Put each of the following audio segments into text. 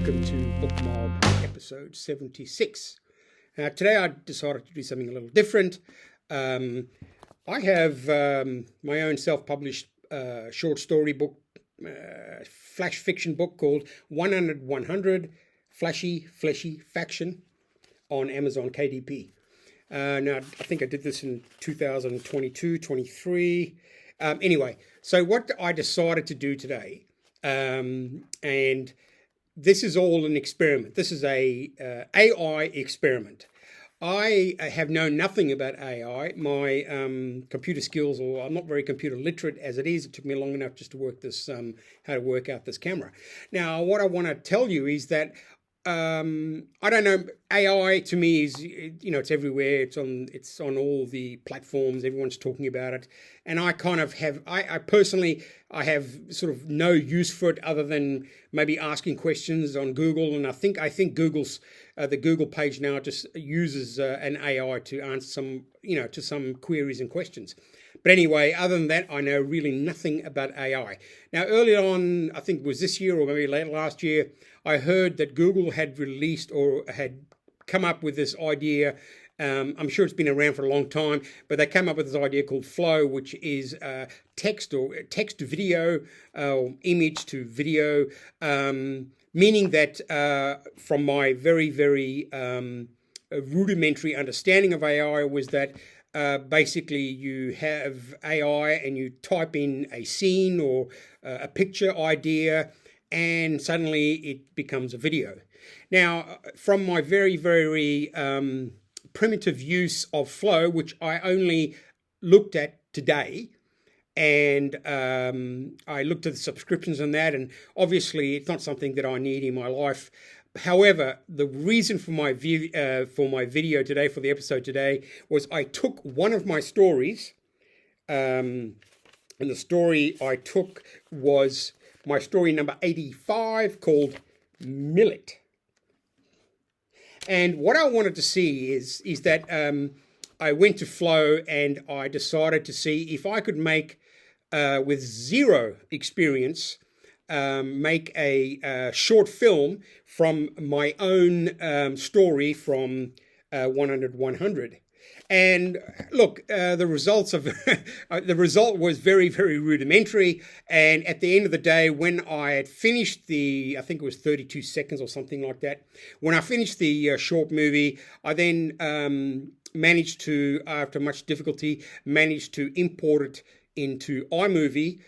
welcome to Book Mob episode 76. Today I decided to do something a little different. I have my own self-published short story book, flash fiction book called 100 Flashy Fleshy Faction on Amazon KDP. Now, I think I did this in 2022, 23. Anyway, so what I decided to do today, and this is all an experiment. This is a AI experiment. I have known nothing about AI. My computer skills, or I'm not very computer literate as it is. It took me long enough just to work this, how to work out this camera. Now, what I want to tell you is that I don't know. AI to me is, it's everywhere. It's on all the platforms. Everyone's talking about it, and I kind of have. I personally, I have sort of no use for it other than maybe asking questions on Google. And I think Google's the Google page now just uses an AI to answer some, to some queries and questions. But anyway, other than that, I know really nothing about AI. Now, earlier on, I think it was this year or maybe late last year, I heard that Google had released or had come up with this idea. I'm sure it's been around for a long time, but they came up with this idea called Flow, which is text to video, image to video, meaning that from my very, very rudimentary understanding of AI was that basically you have AI and you type in a scene or a picture idea, and suddenly it becomes a video. Now, from my very, very primitive use of Flow, which I only looked at today, and I looked at the subscriptions on that, and obviously it's not something that I need in my life. However, the reason for my video today, for the episode today, was I took one of my stories, and the story I took was my story number 85 called MILLET. And what I wanted to see is that I went to Flow and I decided to see if I could make, with zero experience, make a short film from my own story from 100. And look, the results of the result was very, very rudimentary. And at the end of the day, when I had finished I think it was 32 seconds or something like that, when I finished the short movie, I then managed to, after much difficulty, import it into iMovie,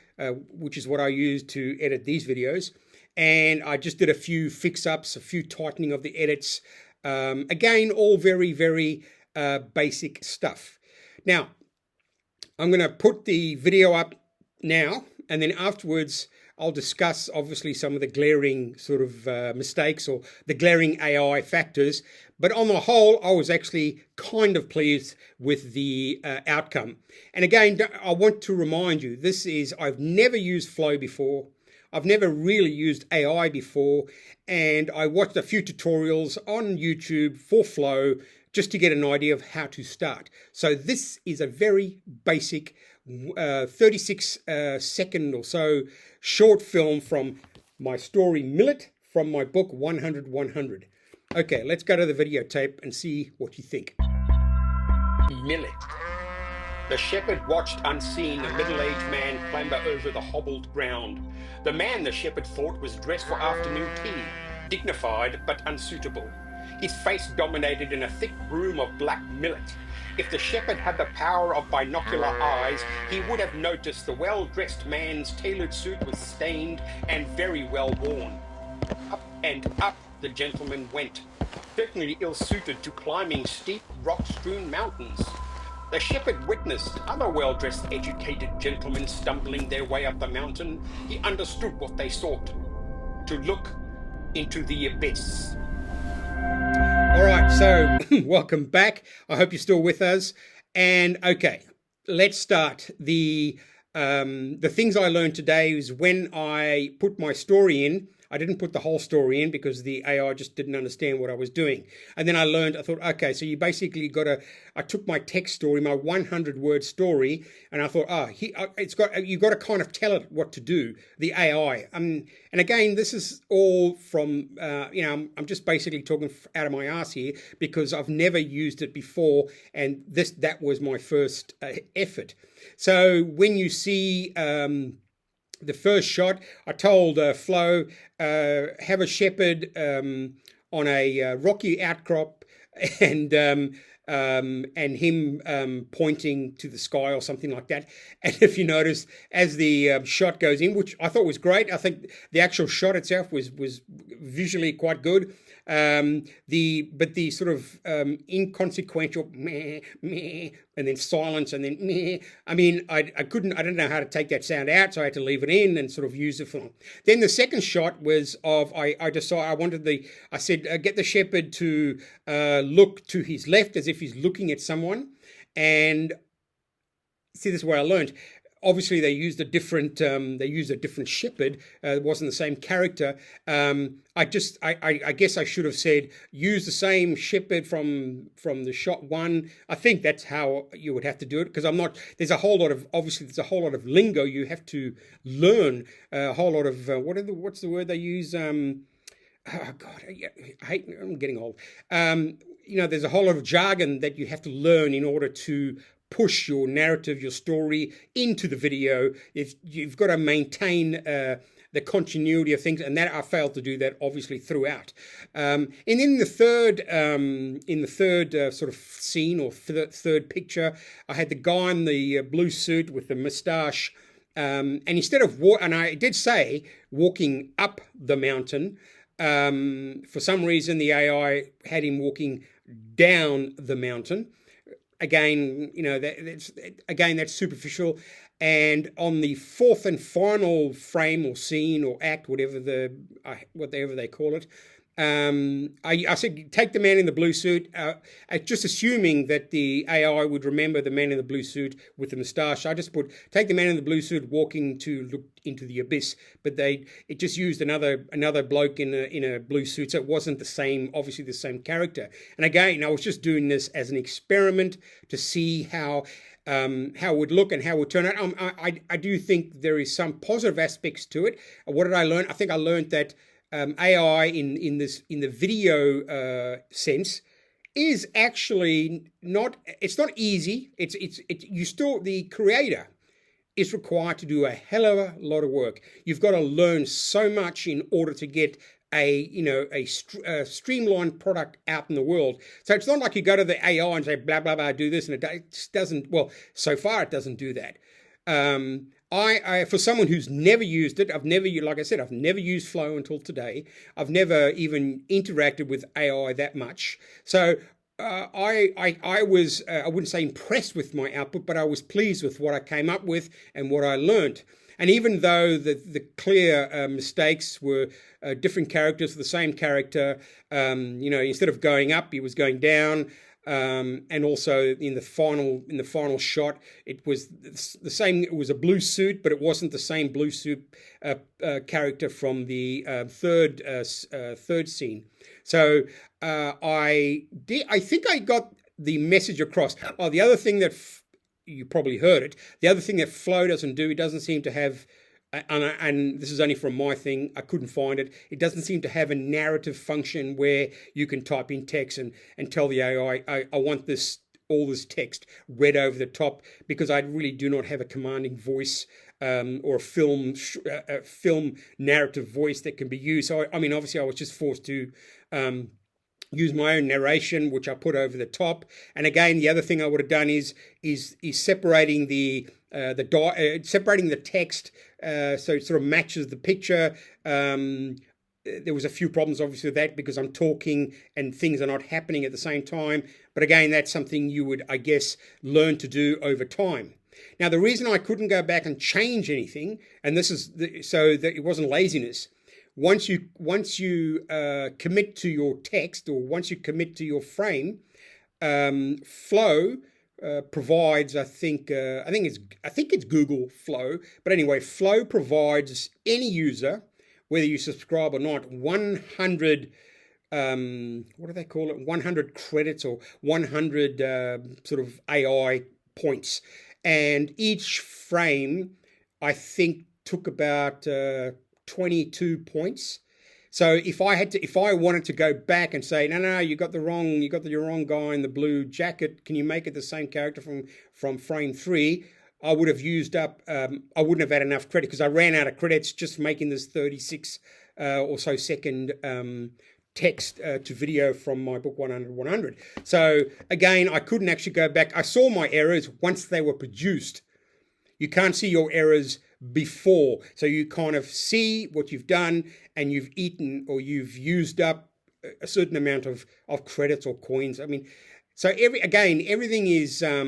which is what I use to edit these videos. And I just did a few fix-ups, a few tightening of the edits. Again, all very, very basic stuff. Now, I'm going to put the video up now, and then afterwards I'll discuss obviously some of the glaring sort of mistakes or the glaring AI factors. But on the whole, I was actually kind of pleased with the outcome. And again, I want to remind you, I've never used Flow before. I've never really used AI before. And I watched a few tutorials on YouTube for Flow just to get an idea of how to start. So this is a very basic 36 second or so short film from my story MILLET from my book 100. Okay, let's go to the videotape and see what you think. MILLET. The shepherd watched unseen a middle-aged man clamber over the hobbled ground. The man, the shepherd thought, was dressed for afternoon tea, dignified but unsuitable. His face dominated in a thick broom of black millet. If the shepherd had the power of binocular eyes, he would have noticed the well-dressed man's tailored suit was stained and very well worn. Up and up the gentleman went, certainly ill-suited to climbing steep, rock-strewn mountains. The shepherd witnessed other well-dressed, educated gentlemen stumbling their way up the mountain. He understood what they sought, to look into the abyss. All right, so welcome back. I hope you're still with us. And okay, let's start. The things I learned today is when I put my story in, I didn't put the whole story in because the AI just didn't understand what I was doing. And then I thought, okay, so you basically I took my text story, my 100-word story, and I thought, you've got to kind of tell it what to do, the AI. And again, this is all from, I'm just basically talking out of my ass here because I've never used it before, and that was my first effort. So when you see the first shot, I told Flo, have a shepherd on a rocky outcrop, and him pointing to the sky or something like that. And if you notice, as the shot goes in, which I thought was great, I think the actual shot itself was visually quite good. But the sort of inconsequential meh, meh, and then silence, and then meh. I mean, I didn't know how to take that sound out, so I had to leave it in and sort of use it for. Then the second shot was of I said get the shepherd to look to his left as if he's looking at someone, and see, this is where I learned. Obviously, they used a different shepherd. It wasn't the same character. I guess I should have said use the same shepherd from the shot one. I think that's how you would have to do it, because there's a whole lot of lingo you have to learn. A whole lot of what's the word they use? Oh God, I'm getting old. There's a whole lot of jargon that you have to learn in order to push your narrative, your story into the video. If you've got to maintain the continuity of things, and that I failed to do that obviously throughout. And in the third sort of scene or third picture, I had the guy in the blue suit with the moustache, and instead of and I did say walking up the mountain. For some reason, the AI had him walking down the mountain. Again, that's superficial. And on the fourth and final frame or scene or act, whatever they call it, I said take the man in the blue suit, just assuming that the AI would remember the man in the blue suit with the moustache. I just put take the man in the blue suit walking to look into the abyss, but it just used another bloke in a blue suit, so it wasn't obviously the same character. And again, I was just doing this as an experiment to see how it would look and how it would turn out. I do think there is some positive aspects to it. What did I learn? I think I learned that AI in the video sense is actually not. It's not easy. The creator is required to do a hell of a lot of work. You've got to learn so much in order to get a streamlined product out in the world. So it's not like you go to the AI and say blah blah blah, do this, and it just doesn't. Well, so far it doesn't do that. For someone who's never used it, I've never used Flow until today. I've never even interacted with AI that much. So I was I wouldn't say impressed with my output, but I was pleased with what I came up with and what I learned. And even though the clear mistakes were different characters for the same character, instead of going up, he was going down. And also in the final shot, it was the same. It was a blue suit, but it wasn't the same blue suit character from the third scene. So I think I got the message across. Oh, the other thing that you probably heard it. The other thing that Flow doesn't do, it doesn't seem to have. And this is only from my thing, I couldn't find it. It doesn't seem to have a narrative function where you can type in text and tell the AI, I want all this text read over the top, because I really do not have a commanding voice or a film narrative voice that can be used. So, I mean, obviously I was just forced to use my own narration, which I put over the top. And again, the other thing I would have done is separating separating the text so it sort of matches the picture. There was a few problems obviously with that, because I'm talking and things are not happening at the same time. But again, that's something you would, I guess, learn to do over time. Now, the reason I couldn't go back and change anything, and this is so that it wasn't laziness. Once you commit to your text, or once you commit to your frame, Flow provides, I think it's Google Flow, but anyway, Flow provides any user whether you subscribe or not, 100, what do they call it? 100 credits or 100 sort of AI points. And each frame, I think, took about 22 points. So if I wanted to go back and say, no, you got the wrong guy in the blue jacket. Can you make it the same character from frame 3? I would have used up. I wouldn't have had enough credit because I ran out of credits just making this 36 or so second text to video from my book 100. So again, I couldn't actually go back. I saw my errors once they were produced. You can't see your errors before. So you kind of see what you've done and you've eaten or you've used up a certain amount of credits or coins. I mean, so everything is, I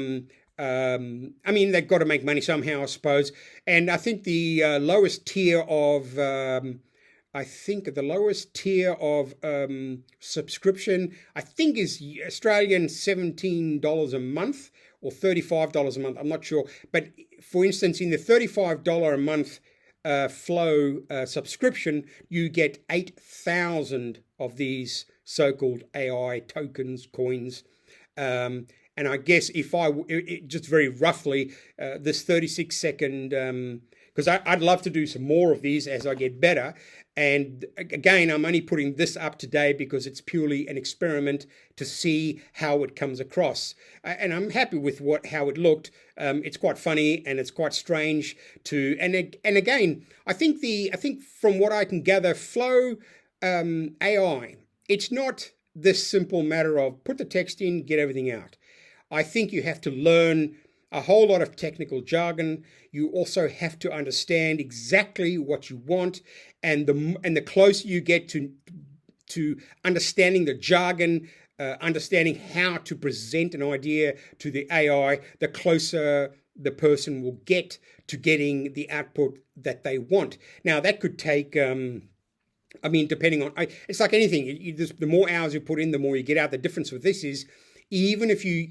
mean, they've got to make money somehow, I suppose. And I think the lowest tier of, subscription, I think is Australian $17 a month or $35 a month. I'm not sure. But for instance, in the $35 a month Flow subscription, you get 8,000 of these so-called AI tokens, coins. And I guess if just very roughly, this 36-second, because I'd love to do some more of these as I get better. And again, I'm only putting this up today because it's purely an experiment to see how it comes across. And I'm happy with how it looked. It's quite funny and it's quite strange and again, I think from what I can gather, Flow AI, it's not this simple matter of put the text in, get everything out. I think you have to learn a whole lot of technical jargon. You also have to understand exactly what you want, and the closer you get to understanding the jargon, understanding how to present an idea to the AI, the closer the person will get to getting the output that they want. Now that could take. I mean, depending on, it's like anything. The more hours you put in, the more you get out. The difference with this is, even if you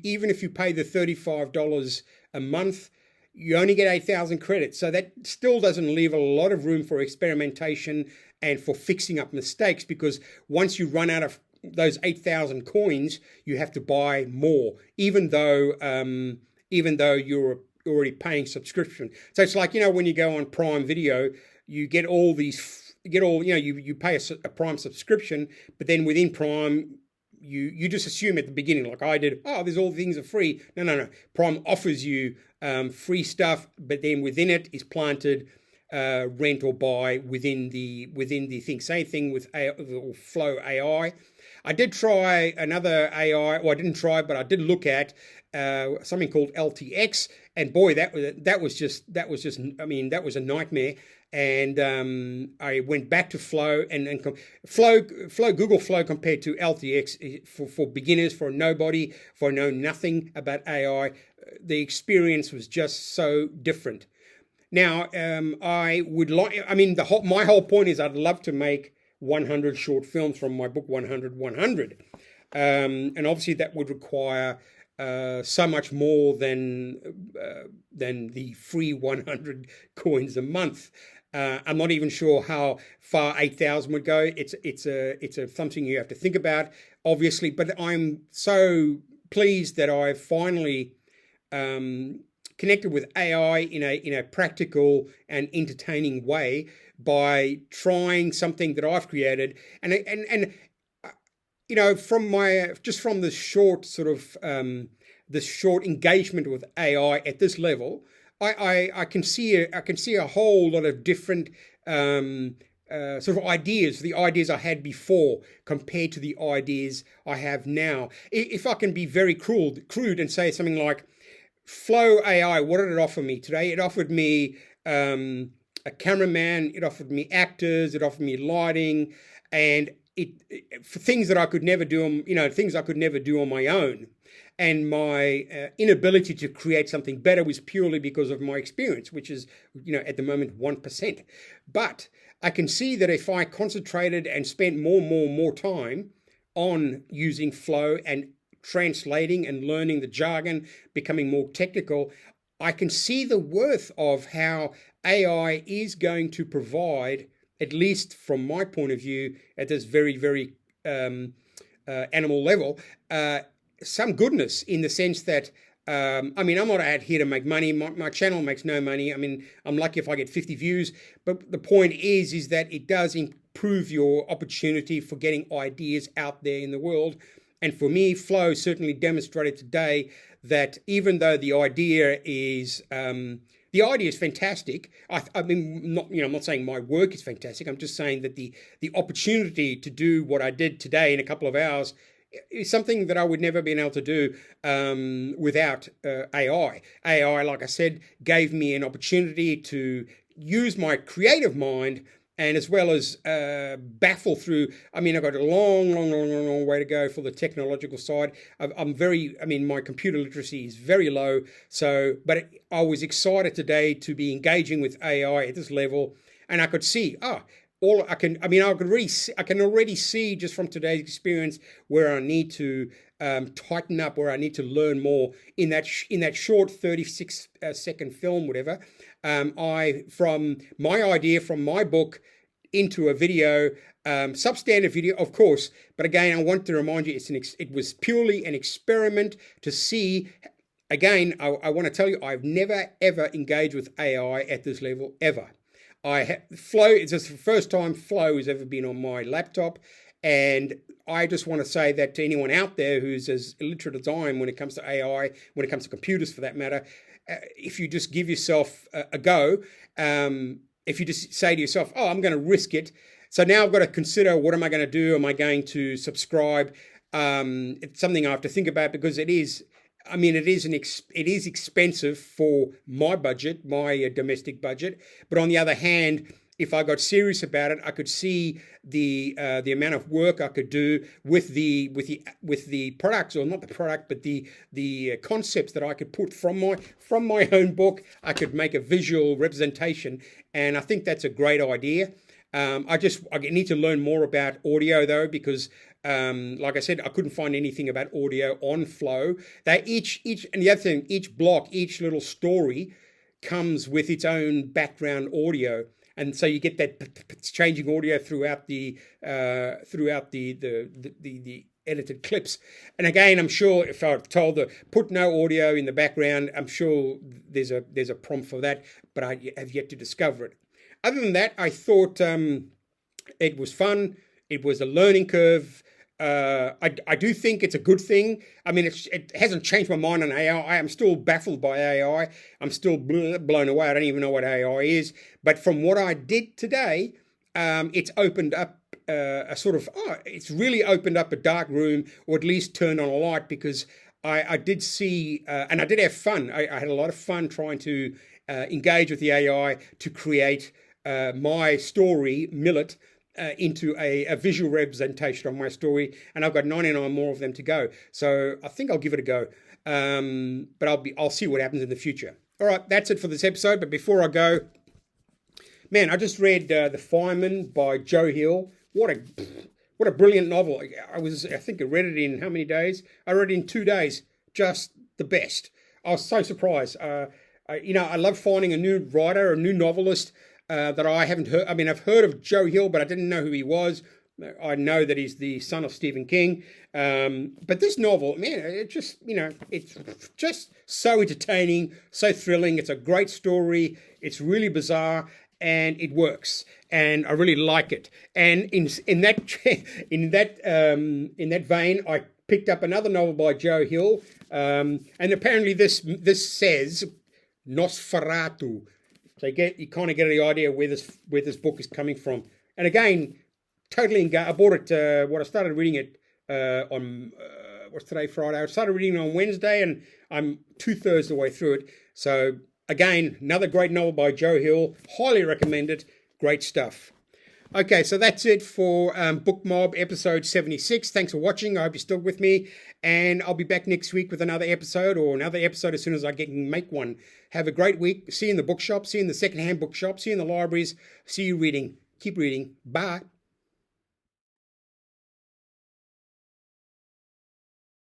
pay the $35 a month, you only get 8,000 credits. So that still doesn't leave a lot of room for experimentation and for fixing up mistakes, because once you run out of those 8,000 coins, you have to buy more, even though you're already paying subscription. So it's like, when you go on Prime Video, you get all these. You pay a Prime subscription, but then within Prime, you just assume at the beginning, like I did, there's all things are free. No. Prime offers you free stuff, but then within it is planted rent or buy within the thing. Same thing with Flow AI. I did try another AI. Well, I didn't try, but I did look at something called LTX, and boy, that was a nightmare. And I went back to Flow and Google Flow compared to LTX for beginners, for nobody, for know nothing about AI. The experience was just so different. Now, my whole point is I'd love to make 100 short films from my book 100. And obviously that would require so much more than the free 100 coins a month. I'm not even sure how far 8,000 would go. It's something you have to think about, obviously. But I'm so pleased that I finally connected with AI in a practical and entertaining way by trying something that I've created, and from the short sort of the short engagement with AI at this level, I can see a whole lot of different sort of ideas, the ideas I had before compared to the ideas I have now. If I can be very crude and say something like, Flow AI, what did it offer me today? It offered me a cameraman, it offered me actors, it offered me lighting, and for things that I could never do, things I could never do on my own. And my inability to create something better was purely because of my experience, which is, at the moment 1%. But I can see that if I concentrated and spent more time on using Flow and translating and learning the jargon, becoming more technical, I can see the worth of how AI is going to provide at least from my point of view, at this very, very animal level, some goodness in the sense that, I mean, I'm not out here to make money. My channel makes no money. I mean, I'm lucky if I get 50 views. But the point is that it does improve your opportunity for getting ideas out there in the world. And for me, Flow certainly demonstrated today that even though the idea is fantastic. I mean, I'm not saying my work is fantastic. I'm just saying that the opportunity to do what I did today in a couple of hours is something that I would never been able to do without AI. AI, like I said, gave me an opportunity to use my creative mind and as well as baffle through. I mean, I've got a long way to go for the technological side. My computer literacy is very low. But I was excited today to be engaging with AI at this level, and I could see, I can already see just from today's experience where I need to tighten up, where I need to learn more in that short 36-second film, whatever. From my idea, from my book into a video, substandard video, of course. But again, I want to remind you, it was purely an experiment to see. Again, I want to tell you, I've never ever engaged with AI at this level ever. Flow, it's the first time Flow has ever been on my laptop, and I just want to say that to anyone out there who's as illiterate as I am when it comes to AI, when it comes to computers for that matter, if you just give yourself a go, if you just say to yourself, I'm going to risk it. So now I've got to consider, what am I going to do? Am I going to subscribe? It's something I have to think about, because it is expensive for my budget, my domestic budget. But on the other hand, if I got serious about it, I could see the amount of work I could do with the products, or not the product, but the concepts that I could put from my own book. I could make a visual representation, and I think that's a great idea. I need to learn more about audio though, because like I said, I couldn't find anything about audio on Flow. And the other thing, each block, each little story comes with its own background audio. And so you get that changing audio throughout the edited clips. And again, I'm sure if I'm told to put no audio in the background, I'm sure there's a prompt for that, but I have yet to discover it. Other than that, I thought it was fun. It was a learning curve. I do think it's a good thing. I mean, it hasn't changed my mind on AI. I am still baffled by AI. I'm still blown away. I don't even know what AI is. But from what I did today, it's opened up it's really opened up a dark room, or at least turned on a light, because I did see, and I did have fun. I had a lot of fun trying to engage with the AI to create my story, Millet, into a visual representation of my story, and I've got 99 more of them to go. So I think I'll give it a go, but I'll see what happens in the future. All right, that's it for this episode. But before I go, man, I just read The Fireman by Joe Hill. What a brilliant novel! I think I read it in how many days? I read it in 2 days. Just the best. I was so surprised. I love finding a new writer, a new novelist that I haven't heard. I mean, I've heard of Joe Hill, but I didn't know who he was. I know that he's the son of Stephen King. But this novel, man, it's just so entertaining, so thrilling. It's a great story. It's really bizarre, and it works. And I really like it. And in that vein, I picked up another novel by Joe Hill. And apparently this says Nosferatu. So you kind of get the idea where this book is coming from. And again, totally engaged. I bought it. I started reading it on what's today, Friday. I started reading it on Wednesday, and I'm 2/3 the way through it. So again, another great novel by Joe Hill. Highly recommend it. Great stuff. Okay, so that's it for Book Mob episode 76. Thanks for watching. I hope you're still with me. And I'll be back next week with another episode as soon as I can make one. Have a great week. See you in the bookshop. See you in the secondhand bookshop. See you in the libraries. See you reading. Keep reading. Bye.